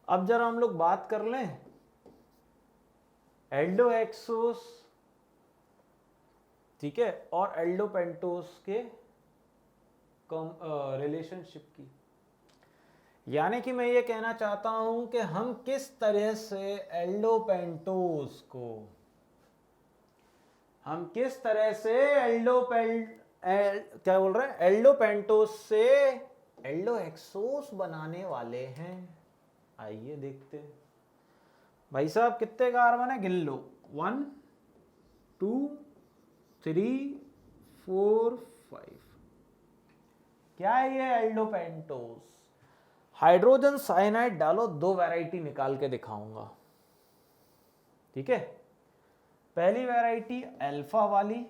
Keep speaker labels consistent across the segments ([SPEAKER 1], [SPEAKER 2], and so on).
[SPEAKER 1] अब जरा हम लोग बात कर लें एल्डोहेक्सोस, ठीक है, और एल्डोपेंटोस के रिलेशनशिप की। यानी कि मैं ये कहना चाहता हूं कि हम किस तरह से एल्डोपेंटोस को, हम किस तरह से क्या बोल रहे हैं, एल्डोपेंटोस से एल्डोहेक्सोस बनाने वाले हैं। आइए देखते हैं। भाई साहब कितने कार्बन है, गिन लो। 1 2 3 4 5। क्या है ये एल्डोपेंटोस? हाइड्रोजन साइनाइड डालो, 2 वैरायटी निकाल के दिखाऊंगा, ठीक है। पहली वैरायटी अल्फा वाली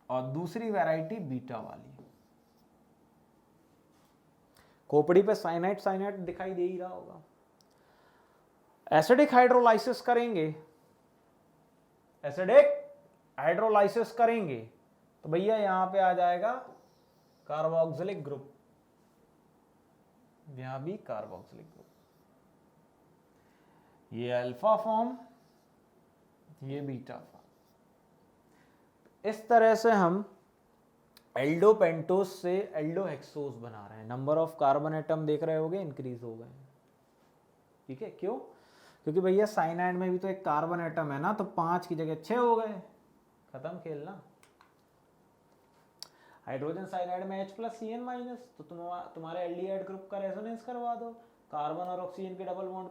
[SPEAKER 1] और दूसरी वैरायटी बीटा वाली। खोपड़ी पे साइनाइड साइनाइड दिखाई दे ही रहा होगा। एसिडिक हाइड्रोलाइसिस करेंगे, एसिडिक हाइड्रोलाइसिस करेंगे तो भैया यहां पे आ जाएगा कार्बोक्सिलिक ग्रुप, यहां भी कार्बोक्सिलिक ग्रुप, ये अल्फा फॉर्म, ये बीटा फॉर्म। इस तरह से हम एल्डोपेंटोस से एल्डोहेक्सोस बना रहे हैं। नंबर ऑफ कार्बन एटम देख रहे होगे इंक्रीज हो गए, ठीक है। क्यों? क्योंकि भैया साइनाइड में भी तो एक कार्बन एटम है ना, तो 5 की जगह 6 हो गए, खत्म खेलना। हाइड्रोजन साइनाइड में H+Cn-, तो तुम्हारे एल्डिहाइड ग्रुप का रेजोनेंस करवा दो। कार्बन और ऑक्सीजन के डबल बॉन्ड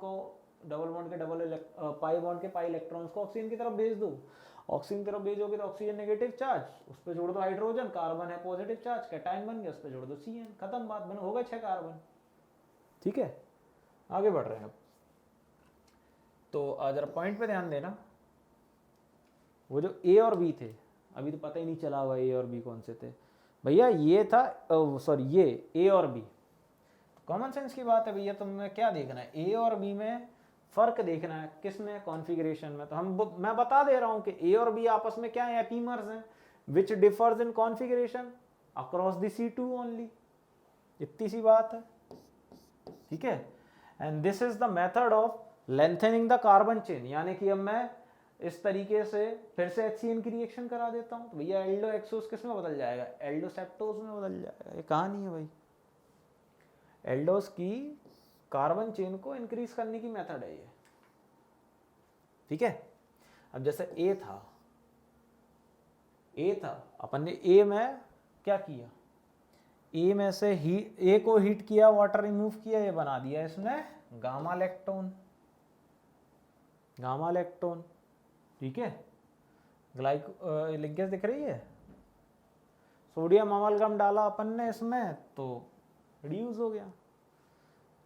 [SPEAKER 1] के पाई बॉन्ड के पाई इलेक्ट्रॉन्स को ऑक्सीजन की तरफ भेज दो। ऑक्सीजन की तरफ भेजोगे तो ऑक्सीजन नेगेटिव चार्ज, उस पर जोड़ दो हाइड्रोजन, कार्बन है पॉजिटिव चार्ज, कैटायन बन गया, उस पर जोड़ दो Cn, खत्म बात, बन हो गए 6 कार्बन, ठीक है। आगे बढ़ रहे हैं अब। तो जरा पॉइंट पे ध्यान देना, वो जो ए और बी थे, अभी तो पता ही नहीं चला हुआ ए और बी कौन से थे भैया। ये था सॉरी, ये ए और बी, कॉमन सेंस की बात है भैया। तुम्हें क्या देखना है, ए और बी में फर्क देखना है, किसमें, कॉन्फ़िगरेशन में। तो मैं बता दे रहा हूं कि ए और बी आपस में क्या है, एपीमर्स हैं, which differs in configuration across the C2 only, इतनी सी बात है, ठीक है। And this is the method of lengthening the carbon chain. यानी कि अब मैं इस तरीके से फिर से HCN की रिएक्शन करा देता हूं, तो भैया एल्डोहेक्सोस किस में बदल जाएगा, एल्डोसेप्टोस में बदल जाएगा। ये कहानी है भाई, एल्डोस की कार्बन चेन को इंक्रीज करने की मेथड है ये, ठीक है। अब जैसे ए था, अपन ने ए में क्या किया, ए में से ए को हीट किया, वाटर रिमूव किया, ये बना दिया इसने गामा लैक्टोन, ठीक है। लिंकेज दिख रही है। सोडियम अमलगम डाला अपन ने इसमें तो रिड्यूस हो गया,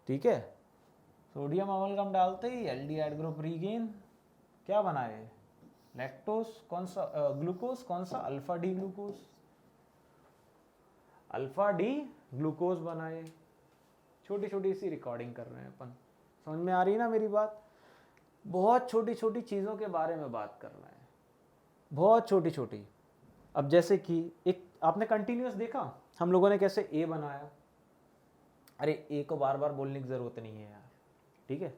[SPEAKER 1] ठीक है। सोडियम अमलगम डालते ही एल्डिहाइड ग्रुप रीगेन, क्या बनाए, लैक्टोज, कौन सा ग्लूकोज, कौन सा, अल्फा डी ग्लूकोज बनाए। छोटी छोटी सी रिकॉर्डिंग कर रहे हैं अपन, समझ में आ रही है ना मेरी बात। बहुत छोटी छोटी चीज़ों के बारे में बात कर रहे हैं, बहुत छोटी छोटी। अब जैसे कि एक आपने कंटिन्यूअस देखा हम लोगों ने कैसे ए बनाया, अरे ए को बार बार बोलने की ज़रूरत नहीं है यार, ठीक है।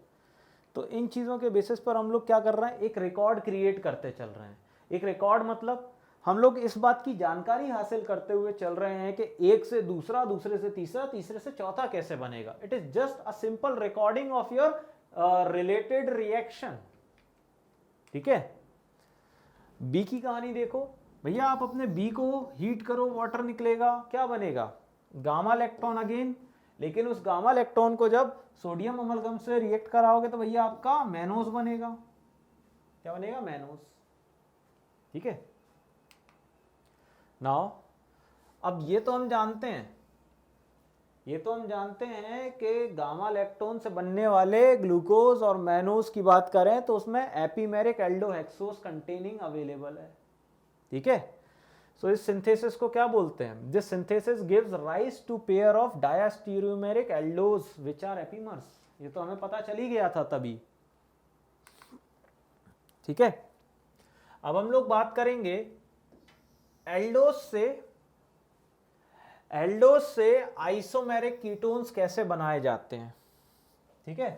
[SPEAKER 1] तो इन चीज़ों के बेसिस पर हम लोग क्या कर रहे हैं, एक रिकॉर्ड क्रिएट करते चल रहे हैं। एक रिकॉर्ड मतलब हम लोग इस बात की जानकारी हासिल करते हुए चल रहे हैं कि एक से दूसरा, दूसरे से तीसरा, तीसरे से चौथा कैसे बनेगा। It is just a simple recording of your related reaction, ठीक है। बी की कहानी देखो भैया, आप अपने बी को हीट करो, वाटर निकलेगा, क्या बनेगा, गामा लैक्टोन अगेन। लेकिन उस गामा लैक्टोन को जब सोडियम अमलगम से रिएक्ट कराओगे तो भैया आपका मैनोस बनेगा, क्या बनेगा, मैनोस, ठीक है। नाउ अब ये तो हम जानते हैं कि गामा लैक्टोन से बनने वाले ग्लूकोज और मैनोस की बात करें तो उसमें एपीमेरिक एल्डोहेक्सोस कंटेनिंग अवेलेबल है, ठीक है। सो इस सिंथेसिस को क्या बोलते हैं, this synthesis gives rise to pair of diastereomeric aldose which are epimers. ये तो हमें पता चल ही गया था तभी, ठीक है। अब हम लोग बात करेंगे एल्डोज से आइसोमेरिक कीटोन्स कैसे बनाए जाते हैं। ठीक है,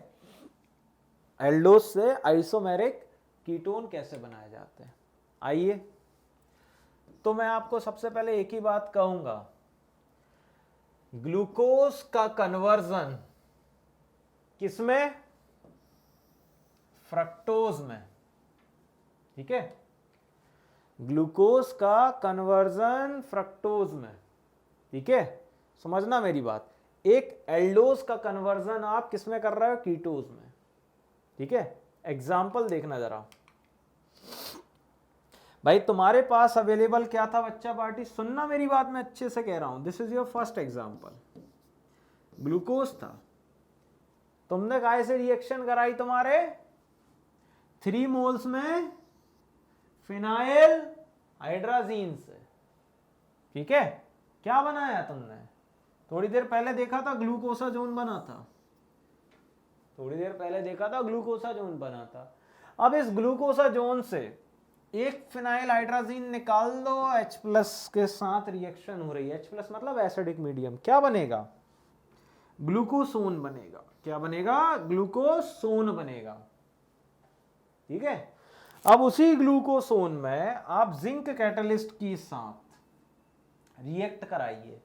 [SPEAKER 1] एल्डोज से आइसोमेरिक कीटोन कैसे बनाए जाते हैं। आइए, तो मैं आपको सबसे पहले एक ही बात कहूंगा, ग्लूकोज का कन्वर्जन किसमें, फ्रक्टोज में। ठीक है, ग्लूकोज का कन्वर्जन फ्रक्टोज में। ठीक है, समझना मेरी बात, एक एल्डोज का कन्वर्जन आप किसमें कर रहे हो, कीटोज में। ठीक है, एग्जाम्पल देखना जरा भाई, तुम्हारे पास अवेलेबल क्या था बच्चा पार्टी, सुनना मेरी बात, मैं अच्छे से कह रहा हूं, this is your first example. Glucose था, तुमने काय से रिएक्शन कराई, तुम्हारे 3 मोल्स में फिनाइल हाइड्राजीन से। ठीक है, क्या बनाया तुमने, थोड़ी देर पहले देखा था ग्लूकोसाजोन बना था, थोड़ी देर पहले देखा था ग्लूकोसाजोन बना था। अब इस ग्लूकोसाजोन से एक फिनाइल हाइड्राजीन निकाल दो, H+ के साथ रिएक्शन हो रही है, H+ मतलब एसिडिक मीडियम, क्या बनेगा, ग्लूकोसोन बनेगा। क्या बनेगा, ग्लूकोसोन बनेगा। ठीक है, अब उसी ग्लूकोसोन में आप जिंक कैटलिस्ट के साथ रिएक्ट कराइए,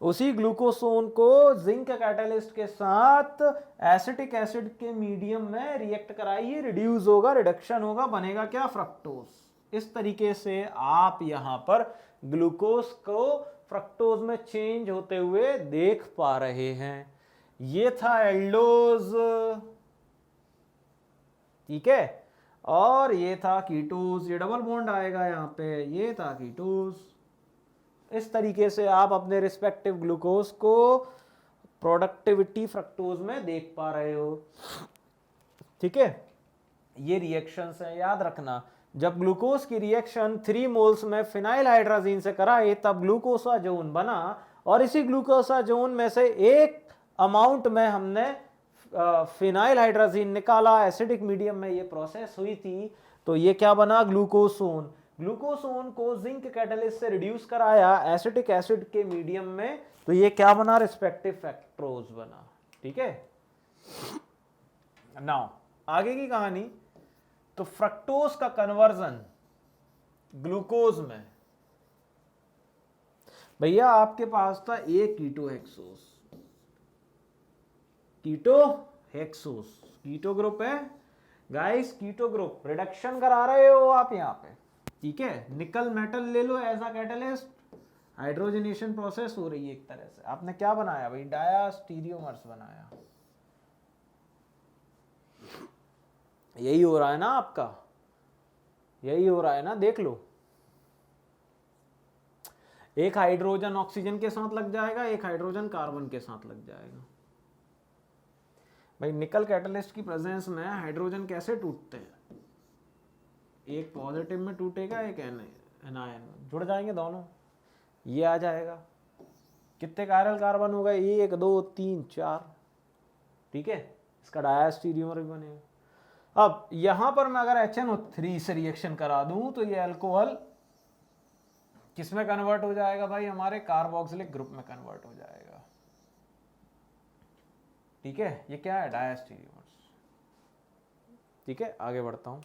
[SPEAKER 1] उसी ग्लूकोसोन को जिंक कैटलिस्ट के साथ एसिटिक एसिड के मीडियम में रिएक्ट कराइए, रिड्यूस होगा, रिडक्शन होगा, बनेगा क्या, फ्रक्टोज। इस तरीके से आप यहां पर ग्लूकोज को फ्रक्टोज में चेंज होते हुए देख पा रहे हैं। ये था एल्डोज, ठीक है, और ये था कीटोज, ये डबल बॉन्ड आएगा यहां पे, ये था कीटोज। इस तरीके से आप अपने रिस्पेक्टिव ग्लूकोज को प्रोडक्टिविटी फ्रक्टोज में देख पा रहे हो। ठीक है, ये रिएक्शंस हैं, याद रखना, जब ग्लूकोज की रिएक्शन 3 मोल्स में फिनाइल हाइड्राजीन से कराई तब ग्लूकोसाजोन बना, और इसी ग्लूकोसाजोन में से एक अमाउंट में हमने फिनाइल हाइड्राजीन निकाला, एसिडिक मीडियम में ये प्रोसेस हुई थी, तो ये क्या बना, ग्लूकोसोन। ग्लूकोसोन को जिंक कैटलिस्ट से रिड्यूस कराया एसिटिक एसिड के मीडियम में, तो ये क्या बना, रिस्पेक्टिव फ्रक्टोज बना। ठीक है, नाउ आगे की कहानी, तो फ्रक्टोज का कन्वर्जन ग्लूकोज में, भैया आपके पास था एक कीटो हेक्सोस, कीटो हेक्सोस, कीटो ग्रुप है गाइस, कीटो ग्रुप, रिडक्शन करा रहे हो आप यहां पे। ठीक है, निकल मेटल ले लो as a catalyst, hydrogenation process हो रही है एक तरह से, आपने क्या बनाया भाई, डायास्टीरियोमर्स बनाया। यही हो रहा है ना आपका, यही हो रहा है ना, देख लो, एक हाइड्रोजन ऑक्सीजन के साथ लग जाएगा, एक हाइड्रोजन कार्बन के साथ लग जाएगा। भाई निकल कैटलिस्ट की प्रेजेंस में हाइड्रोजन कैसे टूटते हैं, एक पॉजिटिव में टूटेगा, एक एनायन में, जुड़ जाएंगे दोनों, ये आ जाएगा। कितने कायरल कार्बन हो गए, 1 2 3 4। ठीक है, इसका डायास्टीरियोमर भी बनेगा। अब यहां पर मैं अगर HNO3 से रिएक्शन करा दूं तो ये अल्कोहल किसमें कन्वर्ट हो जाएगा भाई, हमारे कार्बोक्सिलिक ग्रुप में कन्वर्ट हो जाएगा। ठीक है, ये क्या है, डायास्टीरियोमर्स। ठीक है, आगे बढ़ता हूं।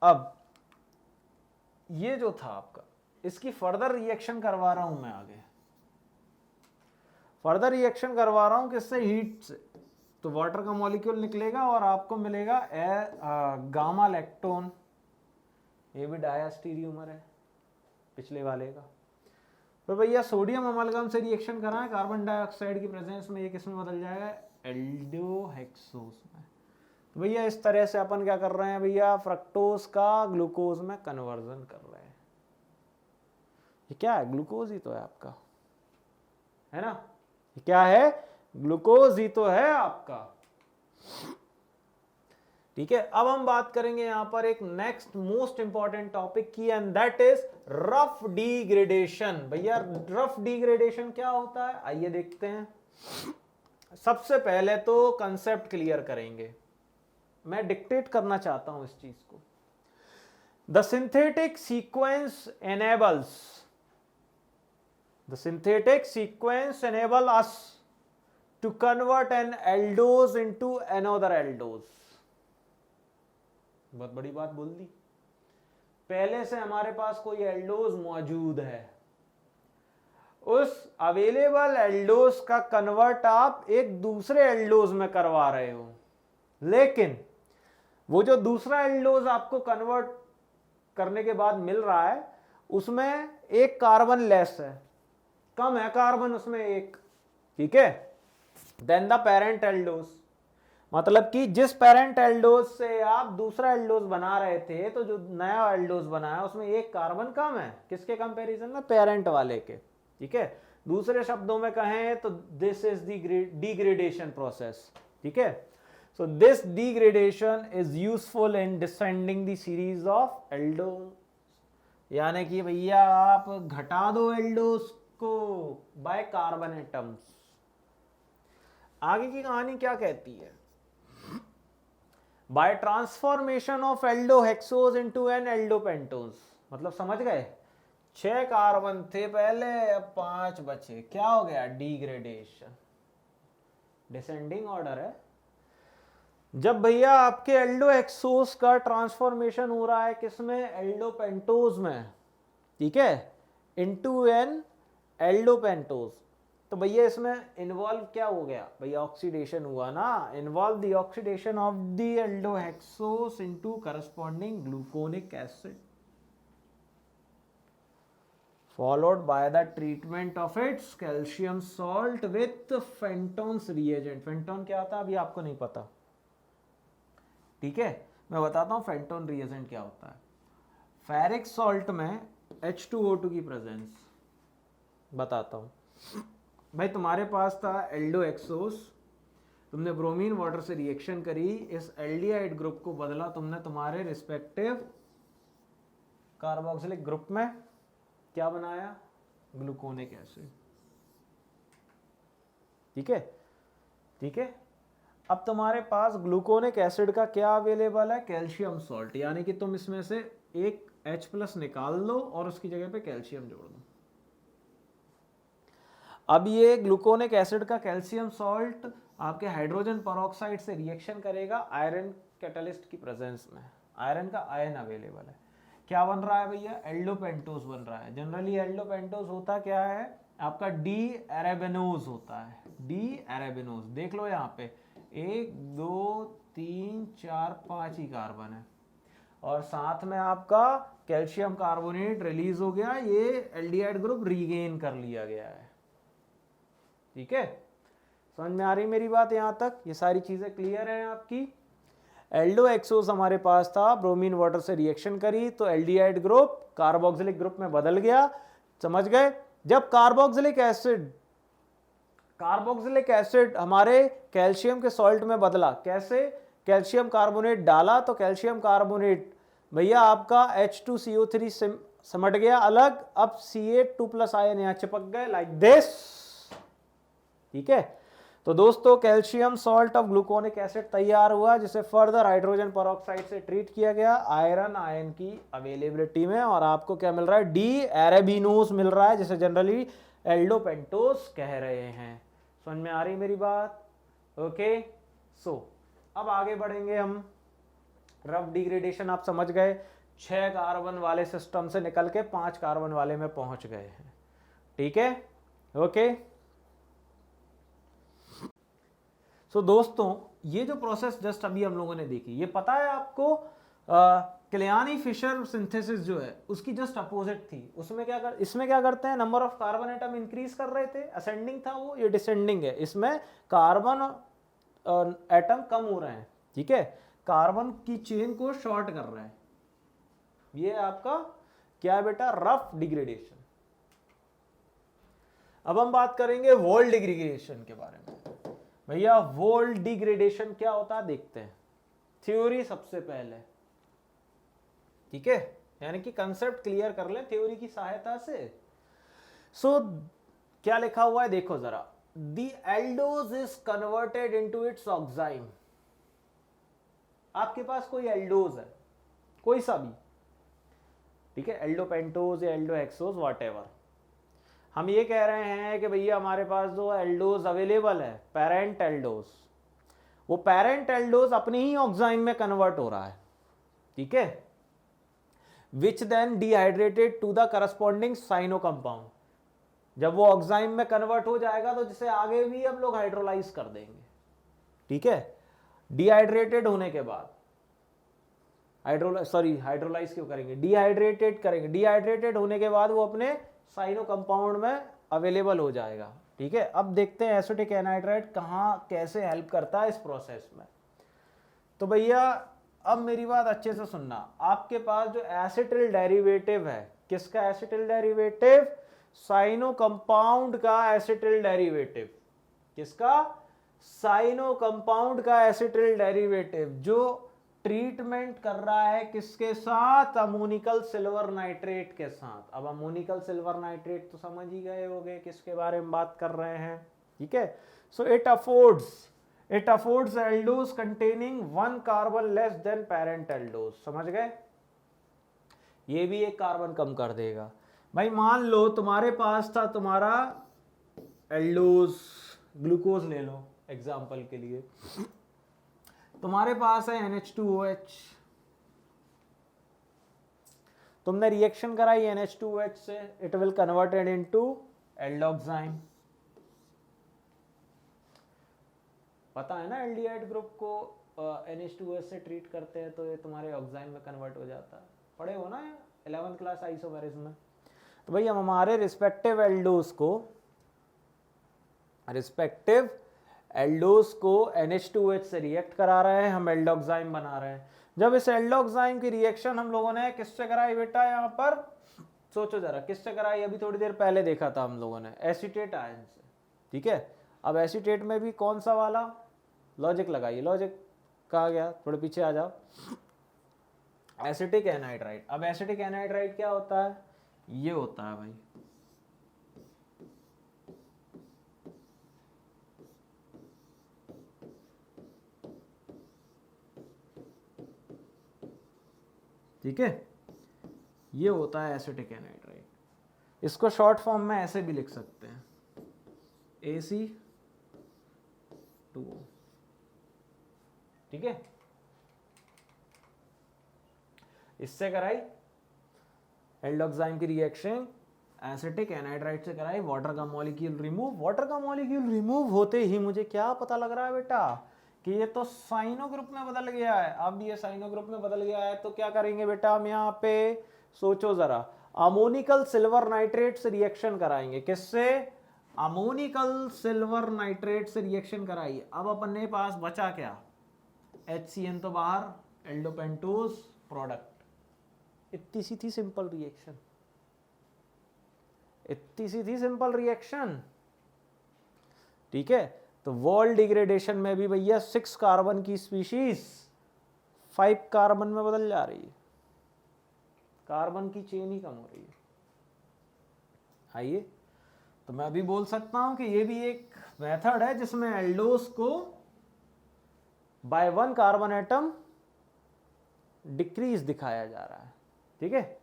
[SPEAKER 1] अब ये जो था आपका, इसकी फर्दर रिएक्शन करवा रहा हूं मैं आगे, फर्दर रिएक्शन करवा रहा हूं किससे, हीट से, तो वाटर का मॉलिक्यूल निकलेगा और आपको मिलेगा गामा लैक्टोन, ये भी डायास्टीरियोमर है पिछले वाले का। तो भैया सोडियम अमलगम से रिएक्शन कराएं कार्बन डाइऑक्साइड की प्रेजेंस में, ये किसमें बदल जाएगा, एल्डोहेक्सोस में। तो भैया इस तरह से अपन क्या कर रहे हैं भैया, फ्रक्टोज का ग्लूकोज में कन्वर्जन कर रहे हैं। ये क्या है, ग्लूकोज ही तो है आपका, है ना, ये क्या है, ग्लूकोज ही तो है आपका। ठीक है, अब हम बात करेंगे यहां पर एक नेक्स्ट मोस्ट इंपॉर्टेंट टॉपिक की, and that is rough degradation. भैया रफ डिग्रेडेशन क्या होता है, आइए देखते हैं। सबसे पहले तो कंसेप्ट क्लियर करेंगे, मैं डिक्टेट करना चाहता हूं इस चीज को। The synthetic sequence enable us to convert an aldose into another aldose। बहुत बड़ी बात बोल दी। पहले से हमारे पास कोई एल्डोज मौजूद है, उस अवेलेबल एल्डोज का कन्वर्ट आप एक दूसरे एल्डोज में करवा रहे हो, लेकिन वो जो दूसरा एल्डोज आपको कन्वर्ट करने के बाद मिल रहा है उसमें एक कार्बन लेस है, कम है कार्बन उसमें एक, ठीक है, देन द पेरेंट एल्डोज। मतलब कि जिस पेरेंट एल्डोज से आप दूसरा एल्डोज बना रहे थे, तो जो नया एल्डोज बना है उसमें एक कार्बन कम है, किसके कंपैरिजन में, पेरेंट वाले के, ठीक है। दूसरे शब्दों में कहें तो this is the degradation process, ठीक है। So this degradation is useful in descending the series of aldose, यानी कि भैया आप घटा दो एल्डोज को बाय कार्बन एटम्स। आगे की कहानी क्या कहती है, by transformation of aldohexose into an aldopentose. मतलब समझ गए, 6 कार्बन थे पहले, अब 5 बचे, क्या हो गया, डिग्रेडेशन, डिसेंडिंग ऑर्डर है। जब भैया आपके एल्डोहेक्सोज का ट्रांसफॉर्मेशन हो रहा है किसमें, एल्डोपेंटोज में, ठीक है, इनटू एन एल्डोपेंटोज, तो भैया इसमें इन्वॉल्व क्या हो गया, भैया ऑक्सीडेशन हुआ ना, involve the oxidation of the aldohexose into corresponding gluconic acid, followed by the treatment of its calcium salt with Fenton's reagent। फेंटोन क्या होता है अभी आपको नहीं पता, ठीक है, मैं बताता हूं फेंटोन रिएजेंट क्या होता है। फेरिक सॉल्ट में H2O2 की प्रेजेंस, बताता हूं भाई। तुम्हारे पास था एल्डोहेक्सोज, तुमने ब्रोमीन वाटर से रिएक्शन करी, इस एल्डिहाइड ग्रुप को बदला तुमने तुम्हारे रिस्पेक्टिव कार्बोक्सिलिक ग्रुप में, क्या बनाया, ग्लूकोनिक एसिड, ठीक है, ठीक है। अब तुम्हारे पास ग्लूकोनिक एसिड का क्या अवेलेबल है, कैल्शियम सॉल्ट, यानी कि तुम इसमें से एक H+ निकाल लो और उसकी जगह पे कैल्शियम जोड़ दो। अब ये ग्लूकोनिक एसिड का कैल्शियम सॉल्ट आपके हाइड्रोजन पेरोक्साइड से रिएक्शन करेगा आयरन कैटलिस्ट की प्रेजेंस में, आयरन का आयन अवेलेबल है, क्या बन रहा है भैया, एल्डोपेंटोज बन रहा है। जनरली एल्डोपेंटोज होता क्या है आपका, डी एरेबेनोज होता है, डी एरेबेनोज। देख लो यहाँ पे 1 2 3 4 5 ही कार्बन है, और साथ में आपका कैल्शियम कार्बोनेट रिलीज हो गया, ये एल्डिहाइड ग्रुप रीगेन कर लिया गया है, ठीक है। समझ में आ रही मेरी बात यहाँ तक, ये सारी चीजें क्लियर है आपकी। एल्डोहेक्सोज हमारे पास था, ब्रोमीन वाटर से रिएक्शन करी तो एल्डिहाइड ग्रुप कार्बोक्सिलिक ग्रुप में बदल गया, समझ गए। जब कार्बोक्सिलिक एसिड हमारे कैल्शियम के सॉल्ट में बदला, कैसे, कैल्शियम कार्बोनेट डाला तो कैल्शियम कार्बोनेट भैया आपका H2CO3 समट गया अलग, अब Ca2+ आयन यहां चिपक गए लाइक दिस, ठीक है। तो दोस्तों calcium salt of gluconic acid तैयार हुआ, जिसे फर्दर हाइड्रोजन पेरोक्साइड से ट्रीट किया गया आयरन आयन की अवेलेबिलिटी में, और आपको क्या मिल रहा है, डी एरेबिनोज मिल रहा है, जिसे जनरली एल्डोपेंटोज कह रहे हैं। समझ में आ रही मेरी बात, ओके। सो अब आगे बढ़ेंगे हम, रफ डिग्रेडेशन आप समझ गए, 6 कार्बन वाले सिस्टम से निकल के 5 कार्बन वाले में पहुंच गए हैं, ठीक है, ओके। सो दोस्तों ये जो प्रोसेस जस्ट अभी हम लोगों ने देखी, ये पता है आपको क्लियानी फिशर सिंथेसिस जो है उसकी जस्ट अपोजिट थी। उसमें क्या इसमें क्या करते हैं, number of carbon atom increase कर रहे थे, असेंडिंग था वो, ये डिसेंडिंग है, इसमें कार्बन एटम कम हो रहे हैं, ठीक है, कार्बन की चेन को शॉर्ट कर रहे हैं। ये आपका क्या है बेटा, रफ डिग्रेडेशन। अब हम बात करेंगे वोल्ट डिग्रेडेशन के बारे में। भैया वोल्ट डिग्रेडेशन क्या होता है देखते हैं, थ्योरी सबसे पहले, ठीक है, यानी कि कंसेप्ट क्लियर कर लें थ्योरी की सहायता से। सो क्या लिखा हुआ है देखो जरा, the aldose is converted into its oxime. आपके पास कोई एल्डोज है, कोई सा भी, ठीक है, एल्डोपेंटोज या एल्डोहेक्सोज व्हाटएवर, हम ये कह रहे हैं कि भैया हमारे पास जो एल्डोज अवेलेबल है पेरेंट एल्डोज, वो पेरेंट एल्डोज अपनी ही ऑक्साइन में कन्वर्ट हो रहा है, ठीक है, which then dehydrated to the corresponding cyano compound. जब वो ऑक्साइन में कन्वर्ट हो जाएगा तो जिसे आगे भी हम लोग हाइड्रोलाइज कर देंगे, ठीक है। डिहाइड्रेटेड होने के बाद हाइड्रोलाइज क्यों करेंगे, डिहाइड्रेटेड करेंगे, डिहाइड्रेटेड होने के बाद वो अपने साइनो कंपाउंड में अवेलेबल हो जाएगा, ठीक है। अब देखते हैं एसिटिक एनहाइड्राइड कहाँ कैसे हेल्प करता है इस प्रोसेस में। तो भैया अब मेरी बात अच्छे से सुनना, आपके पास जो एसिटिल डेरिवेटिव है, किसका एसिटिल डेरिवेटिव, साइनो कंपाउंड का एसिटिल डेरिवेटिव, किसका, साइनो कंपाउंड का एसिटिल डेरिवेटिव, जो ट्रीटमेंट कर रहा है किसके साथ, अमोनिकल सिल्वर नाइट्रेट के साथ। अब अमोनिकल सिल्वर नाइट्रेट तो समझ ही गए होंगे किसके बारे में बात कर रहे हैं, ठीक है। So it affords aldose containing 1 carbon less than parent aldose, समझ गए, ये भी एक कार्बन कम कर देगा। भाई मान लो तुम्हारे पास था तुम्हारा एल्डोज, ग्लूकोज ले लो एग्जाम्पल के लिए, तुम्हारे पास है NH2OH, तुमने रिएक्शन कराई NH2OH से, इट विल कन्वर्टेड इनटू एल्डोक्साइन। पता है ना एल्डिहाइड ग्रुप को NH2OH से ट्रीट करते हैं तो ये तुम्हारे ऑक्साइन में कन्वर्ट हो जाता है, पढ़े हो ना 11th क्लास आइसोमेरिज्म में। तो भाई हम हमारे रिस्पेक्टिव एल्डोज को NH2OH से रिएक्ट करा रहे हैं, हम एल्डोक्साइन बना रहे हैं। जब इस एल्डोक्साइन की रिएक्शन हम लोगों ने किससे कराई बेटा, यहाँ पर सोचो जरा किससे कराई, अभी थोड़ी देर पहले देखा था हम लोगों ने, एसीटेट आयन से, ठीक है। अब एसीटेट में भी कौन सा वाला, लॉजिक लगाइए, लॉजिक कहा गया, थोड़े पीछे आ जाओ, एसिटिक एनहाइड्राइड। अब एसिटिक एनहाइड्राइड क्या होता है, ये होता है भाई ठीक है, ये होता है एसिटिक एनहाइड्राइड। इसको शॉर्ट फॉर्म में ऐसे भी लिख सकते हैं AC2O, ठीक है। इससे कराई एल्डोक्साइन की रिएक्शन एसिटिक एनहाइड्राइड से कराई, वाटर का मॉलिक्यूल रिमूव। वाटर का मॉलिक्यूल रिमूव होते ही मुझे क्या पता लग रहा है बेटा कि ये तो साइनो ग्रुप में बदल गया है। अब ये साइनो ग्रुप में बदल गया है तो क्या करेंगे बेटा हम यहाँ पे, सोचो जरा, अमोनिकल सिल्वर नाइट्रेट से रिएक्शन कराएंगे, किससे, अमोनिकल सिल्वर नाइट्रेट से रिएक्शन कराई। अब अपने पास बचा क्या, HCN तो बाहर, एल्डोपेंटोज प्रोडक्ट। इतनी सी थी सिंपल रिएक्शन, इतनी सी थी सिंपल रिएक्शन, ठीक है। तो वॉल डिग्रेडेशन में भी भैया 6 कार्बन की स्पीशीज 5 कार्बन में बदल जा रही है, कार्बन की चेन ही कम हो रही है। आइए, तो मैं अभी बोल सकता हूं कि ये भी एक मेथड है जिसमें एल्डोस को बाय 1 कार्बन एटम डिक्रीज दिखाया जा रहा है, ठीक है।